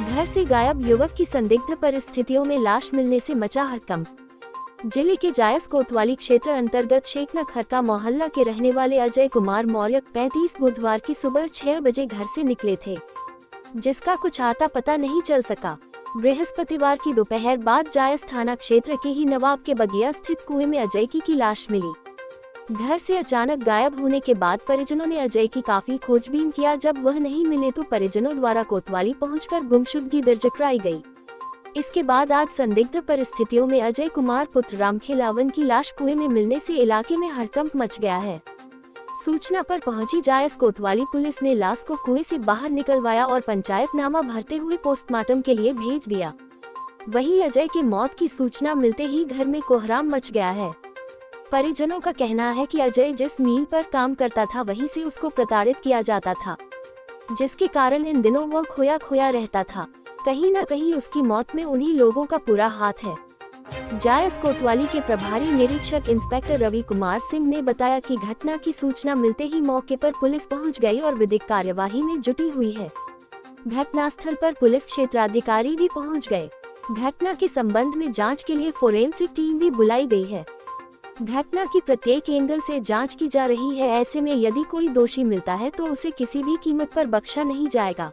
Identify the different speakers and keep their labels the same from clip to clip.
Speaker 1: घर से गायब युवक की संदिग्ध परिस्थितियों में लाश मिलने से मचा हड़कंप। जिले के जायस कोतवाली क्षेत्र अंतर्गत शेखनखरका मोहल्ला के रहने वाले अजय कुमार मौर्य 35 बुधवार की सुबह 6 बजे घर से निकले थे, जिसका कुछ आता पता नहीं चल सका। बृहस्पतिवार की दोपहर बाद जायस थाना क्षेत्र के ही नवाब के बगिया स्थित कुएं में अजय की लाश मिली। घर से अचानक गायब होने के बाद परिजनों ने अजय की काफी खोजबीन किया। जब वह नहीं मिले तो परिजनों द्वारा कोतवाली पहुंचकर गुमशुदगी दर्ज कराई गई। इसके बाद आज संदिग्ध परिस्थितियों में अजय कुमार पुत्र रामखेलावन की लाश कुएं में मिलने से इलाके में हड़कंप मच गया है। सूचना पर पहुंची जायस कोतवाली पुलिस ने लाश को कुएं से बाहर निकलवाया और पंचायतनामा भरते हुए पोस्टमार्टम के लिए भेज दिया। वहीं अजय की मौत की सूचना मिलते ही घर में कोहराम मच गया है। परिजनों का कहना है कि अजय जिस मील पर काम करता था वहीं से उसको प्रताड़ित किया जाता था, जिसके कारण इन दिनों वो खोया खोया रहता था। कहीं न कहीं उसकी मौत में उन्हीं लोगों का पूरा हाथ है। जायस कोतवाली के प्रभारी निरीक्षक इंस्पेक्टर रवि कुमार सिंह ने बताया कि घटना की सूचना मिलते ही मौके पर पुलिस पहुंच गई और विधिक कार्यवाही में जुटी हुई है। घटनास्थल पर पुलिस क्षेत्राधिकारी भी पहुंच गए। घटना के संबंध में जांच के लिए फोरेंसिक टीम भी बुलाई गई है। घटना की प्रत्येक एंगल से जांच की जा रही है। ऐसे में यदि कोई दोषी मिलता है तो उसे किसी भी कीमत पर बख्शा नहीं जाएगा।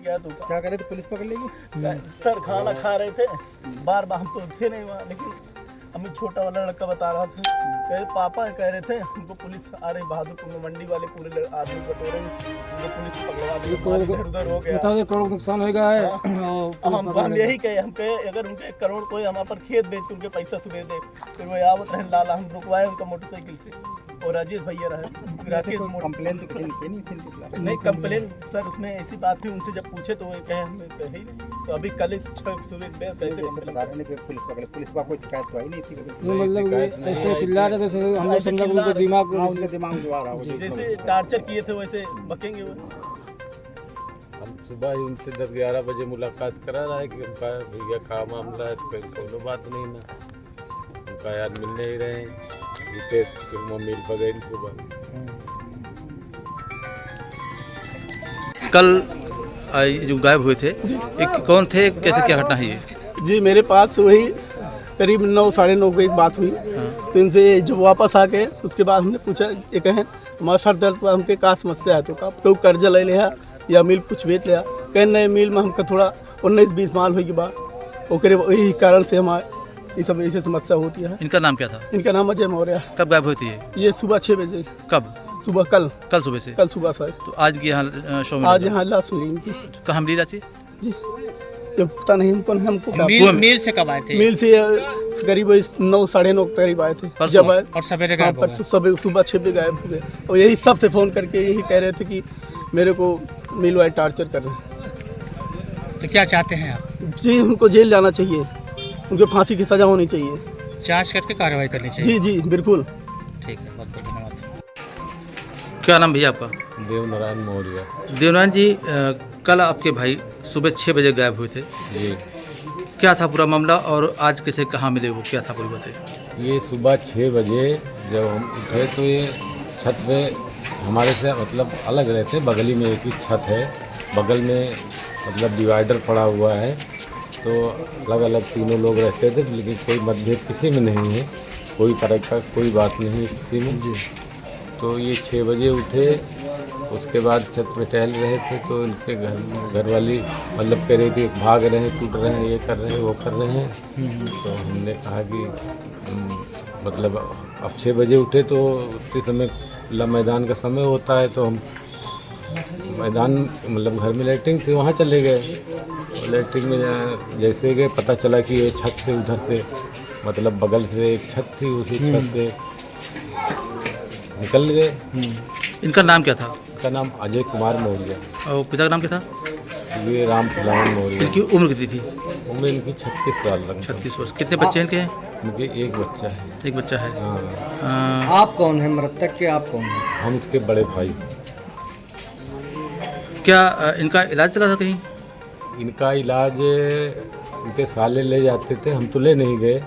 Speaker 2: गया तो
Speaker 3: क्या करे थे, पुलिस पकड़ लेगी?
Speaker 2: सर खाना खा रहे थे, बार बार हम तो थे नहीं वहाँ, लेकिन हमें छोटा वाला लड़का बता रहा था, कहे पापा कह रहे थे हमको पुलिस आ रही, बहादुरपुर में मंडी वाले पूरे आदमी बटोरे, उनको पुलिस पकड़वा दी, इधर उधर हो गया,
Speaker 3: बताओ करोड़ नुकसान हो गया है।
Speaker 2: हम यही कहे, हम कहे अगर उनके 1 करोड़ कोई हम पर खेत बेच के उनके पैसा सुबह दे, फिर वो आवत रहे लाला, हम रुकवाए उनका मोटरसाइकिल से, और राजेश भैया रहे, राकेश
Speaker 3: कंप्लेन तो किसी ने नहीं थी?
Speaker 2: नहीं कंप्लेन सर उसमें ऐसी बात थी, उनसे जब पूछे तो वो कहे हमें कहे ही नहीं, तो अभी कल सुबह कैसे
Speaker 3: पुलिस पकड़े, पुलिस का कोई शिकायत तो आई नहीं थी?
Speaker 4: मतलब ऐसे चिल्ला रहे थे, हमने समझा कि उनके दिमाग
Speaker 3: उनके दिमाग में जो आ रहा हो,
Speaker 2: जैसे टार्चर किए थे वैसे बकेंगे वो।
Speaker 5: हम सुबह ही उनसे 10-11 बजे मुलाकात करा रहा है कि उनका भैया का मामला है, कोई कोनो बात नहीं ना, उनका यार मिलने ही रहे जीते मिल पगैन सुबह।
Speaker 6: कल जो गायब हुए थे एक कौन थे, कैसे क्या घटना है ये?
Speaker 2: जी मेरे पास वही करीब 9 साढ़े 9 बजे एक बात हुई, तो इनसे जब वापस आ गए उसके बाद हमने पूछा, ये कहें हमारा सर दर्द पर हमके का समस्या है, तो का कोई कर्जा ले लिया या मिल कुछ बेच लिया, कहें नहीं मिल में हमका थोड़ा 19-20 माल हुई के बाद ओकरे वही कारण से हमारे ये सब ऐसी समस्या होती है।
Speaker 6: इनका नाम क्या था?
Speaker 2: इनका नाम अजय मौर्य।
Speaker 6: कब गायब हुई थी
Speaker 2: ये सुबह 6 बजे।
Speaker 6: कब?
Speaker 2: सुबह कल
Speaker 6: सुबह से?
Speaker 2: कल सुबह सर।
Speaker 6: तो आज की यहाँ शो में
Speaker 2: आज यहाँ लाश मिली इनकी।
Speaker 6: कहाँ मिली रांची?
Speaker 2: जी ये पता नहीं हमको
Speaker 4: मील से कब आए थे?
Speaker 2: मिल से करीब 9 साढ़े 9 करीब आए थे जब आए,
Speaker 4: और सवेरे
Speaker 2: सुबह 6 बजे गायब हुए, और यही सबसे फ़ोन करके यही कह रहे थे कि मेरे को मिल वाले टार्चर कर रहे हैं।
Speaker 4: तो क्या चाहते हैं आप?
Speaker 2: जी उनको जेल जाना चाहिए, उनको फांसी की सज़ा होनी चाहिए,
Speaker 4: जांच करके कार्रवाई करनी चाहिए।
Speaker 2: जी जी बिल्कुल।
Speaker 4: ठीक है, बहुत बहुत धन्यवाद।
Speaker 6: क्या नाम भैया आपका?
Speaker 5: देवनारायण मौर्य।
Speaker 6: देवनारायण जी, कल आपके भाई सुबह 6 बजे गायब हुए थे,
Speaker 5: जी
Speaker 6: क्या था पूरा मामला और आज कैसे कहाँ मिले, वो क्या था पूरी बातें?
Speaker 5: ये सुबह 6 बजे जब हम उठे तो ये छत पे हमारे से मतलब अलग रहते, बगली में एक ही छत है, बगल में मतलब डिवाइडर पड़ा हुआ है, तो अलग अलग तीनों लोग रहते थे, लेकिन कोई मतभेद किसी में नहीं है, कोई तरह का कोई बात नहीं किसी में जी। तो ये 6 बजे उठे, उसके बाद छत पे टहल रहे थे, तो इनके घर वाली मतलब कह रही थी भाग रहे हैं, टूट रहे हैं, ये कर रहे हैं, वो कर रहे हैं। तो हमने कहा कि मतलब अब 6 बजे उठे तो उसी समय मैदान का समय होता है, तो हम मैदान मतलब घर में लैट्रिन थी वहाँ चले गए, लैट्रिन में जैसे गए पता चला कि ये छत से उधर से मतलब बगल से एक छत थी, उसी छत से निकल गए।
Speaker 6: इनका नाम क्या था?
Speaker 5: इनका नाम अजय कुमार मौर्य।
Speaker 6: और पिता का नाम क्या था?
Speaker 5: ये राम फुलावन मौर्य।
Speaker 6: इनकी उम्र कितनी थी?
Speaker 5: उम्र इनकी 36 साल लग
Speaker 6: 36 वर्ष। कितने बच्चे इनके हैं?
Speaker 5: इनके एक बच्चा है।
Speaker 6: एक बच्चा है।
Speaker 5: हाँ।
Speaker 4: आप कौन है मृतक के? आप कौन है?
Speaker 5: हम उसके बड़े भाई।
Speaker 6: क्या इनका इलाज चला था कहीं?
Speaker 5: इनका इलाज इनके साले ले जाते थे, हम तो ले नहीं गए,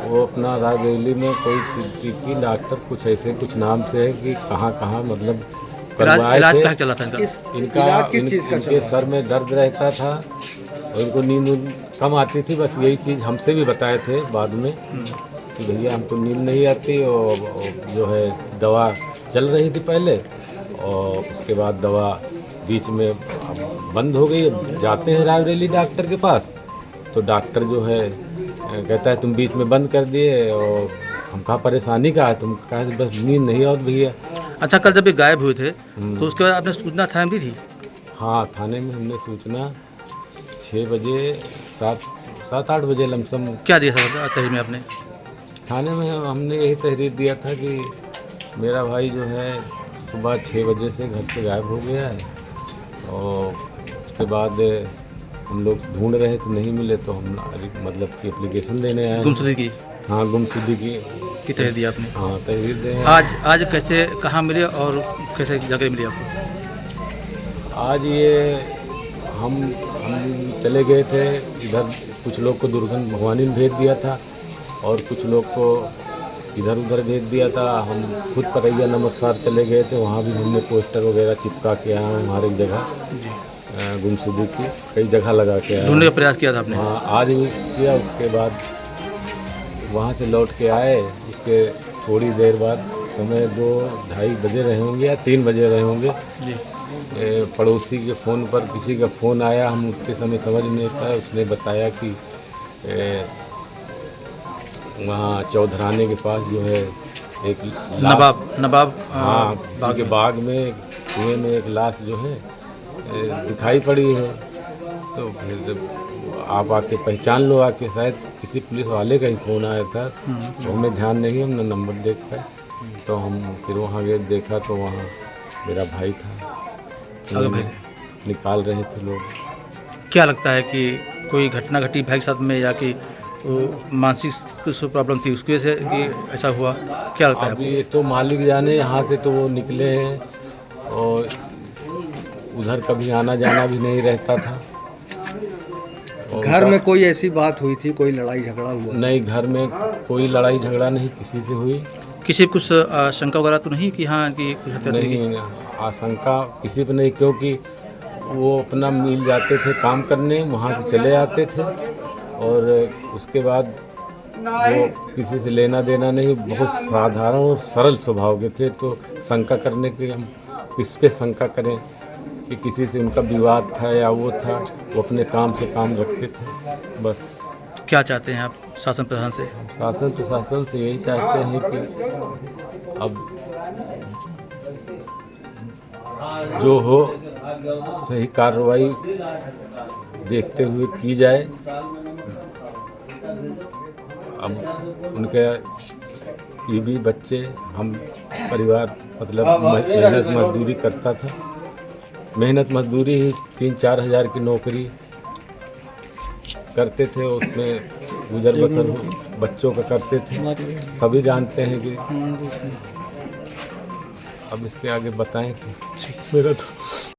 Speaker 5: वो अपना रायबरेली में कोई सिद्दीकी डॉक्टर कुछ ऐसे कुछ नाम से है कि कहाँ कहाँ मतलब
Speaker 6: इलाज कहाँ चला था
Speaker 5: इनका? इनके सर में दर्द रहता था और इनको नींद कम आती थी, बस यही चीज़ हमसे भी बताए थे बाद में कि भैया हमको नींद नहीं आती, और जो है दवा चल रही थी पहले, और उसके बाद दवा बीच में बंद हो गई। जाते हैं रायबरेली डॉक्टर के पास, तो डॉक्टर जो है कहता है तुम बीच में बंद कर दिए, और हम कहा परेशानी का है, तुम कहा बस नींद नहीं आओ भैया।
Speaker 6: अच्छा, कल जब ये गायब हुए थे तो उसके बाद आपने सूचना थाने में दी थी?
Speaker 5: हाँ, थाने में हमने सूचना 6 बजे 7-8 बजे लमसम। क्या दिया था तहरीर में आपने? थाने में हमने यही तहरीर दिया था कि मेरा भाई जो है सुबह 6 बजे से घर से गायब हो गया है, और उसके बाद हम लोग ढूंढ रहे थे, नहीं मिले, तो हम मतलब कि एप्लीकेशन देने आए।
Speaker 6: गुमशुदगी की? हाँ,
Speaker 5: गुमशुदगी की
Speaker 6: तहरीर दी आपने?
Speaker 5: हाँ, तहरीर दें।
Speaker 6: आज कैसे कहाँ मिले और कैसे जगह मिली आपको?
Speaker 5: आज ये हम चले गए थे इधर, कुछ लोग को दुर्गंध भगवानी ने भेज दिया था और कुछ लोग को इधर उधर भेज दिया था। हम खुद परैया नमकसार चले गए थे, वहाँ भी हमने पोस्टर वगैरह चिपका के आए हैं, हमारे जगह गुमशुदगी की कई जगह लगा के आए।
Speaker 6: ढूंढने का प्रयास किया था आपने?
Speaker 5: हाँ, आज भी किया। उसके बाद वहाँ से लौट के आए, उसके थोड़ी देर बाद समय 2-2:30 बजे रहे होंगे या 3 बजे रहे होंगे, पड़ोसी के फ़ोन पर किसी का फ़ोन आया, हम उसके समय समझ नहीं पाए। उसने बताया कि वहाँ चौधराने के पास जो है एक
Speaker 6: नवाब
Speaker 5: हाँ बाग के बाग में कुएं में एक लाश जो है दिखाई पड़ी है। तो फिर जब आप आके पहचान लो आके, शायद किसी पुलिस वाले का ही फ़ोन आया था, तो हमें ध्यान नहीं, हमने नंबर देख पाए। तो हम फिर वहाँ गए, देखा तो वहाँ मेरा भाई था, निकाल रहे थे लोग।
Speaker 6: क्या लगता है कि कोई घटना घटी भाई के साथ में, या कि वो मानसिक कुछ प्रॉब्लम थी उसकी वजह से कि ऐसा हुआ, क्या लगता है
Speaker 5: अभी ये तो मालिक जाने। यहाँ से तो वो निकले हैं और उधर कभी आना जाना भी नहीं रहता था।
Speaker 7: घर में कोई ऐसी बात हुई थी, कोई लड़ाई झगड़ा हुआ?
Speaker 5: नहीं, घर में कोई लड़ाई झगड़ा नहीं किसी से हुई।
Speaker 6: किसी कुछ शंका वगैरह तो नहीं कि हाँ कि कुछ हत्या थी?
Speaker 5: नहीं, आशंका किसी पर नहीं, क्योंकि वो अपना मिल जाते थे काम करने, वहाँ से चले आते थे और उसके बाद वो किसी से लेना देना नहीं, बहुत साधारण और सरल स्वभाव के थे। तो शंका करने के हम किस पे शंका करें कि किसी से उनका विवाद था या वो था, वो अपने काम से काम रखते थे बस।
Speaker 6: क्या चाहते हैं आप शासन प्रशासन से?
Speaker 5: शासन प्रशासन से यही चाहते हैं कि अब जो हो सही कार्रवाई देखते हुए की जाए। अब उनके बीवी बच्चे, हम परिवार मतलब मेहनत मजदूरी करता था, मेहनत मजदूरी ही 3-4 हज़ार की नौकरी करते थे, उसमें गुजर बसर बच्चों का करते थे। सभी जानते हैं कि अब इसके आगे बताएं कि मेरा तो